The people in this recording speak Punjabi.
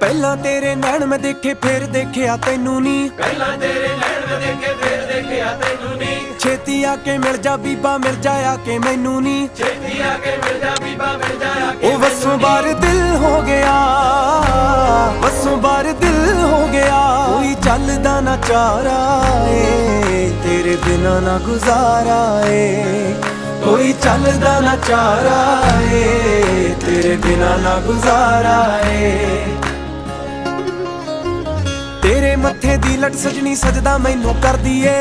ਪਹਿਲਾਂ ਤੇਰੇ ਨੈਣ ਮੈਂ ਦੇਖੇ ਫਿਰ ਦੇਖਿਆ ਤੈਨੂੰ ਨੀ, ਪਹਿਲਾਂ ਤੇਰੇ ਨੈਣ ਮੈਂ ਦੇਖੇ ਫਿਰ ਦੇਖਿਆ ਤੈਨੂੰ ਨੀ। ਛੇਤੀ ਆ ਕੇ ਮਿਲ ਜਾ ਬੀਬਾ ਮਿਲ ਜਾ ਆ ਕੇ ਮੈਨੂੰ ਨੀ, ਛੇਤੀ ਆ ਕੇ ਮਿਲ ਜਾ ਬੀਬਾ ਮਿਲ ਜਾ ਆ ਕੇ ਉਹ ਵਸੋਂ ਬਾਰ ਦਿਲ ਹੋ ਗਿਆ, ਵਸੋਂ ਬਾਰ ਦਿਲ ਹੋ ਗਿਆ। ਕੋਈ ਚੱਲਦਾ ਨਾ ਚਾਰਾ ਏ ਤੇਰੇ ਬਿਨਾ ਨਾ ਗੁਜ਼ਾਰਾ ਏ, ਕੋਈ ਚੱਲਦਾ ਨਾ ਚਾਰਾ ਏ ਤੇਰੇ ਬਿਨਾ ਨਾ ਗੁਜ਼ਾਰਾ ਏ। ਤੇਰੇ ਮੱਥੇ ਦੀ ਲਟ ਸਜਣੀ ਸਜਦਾ ਮੈਨੂੰ ਕਰਦੀ ਏ।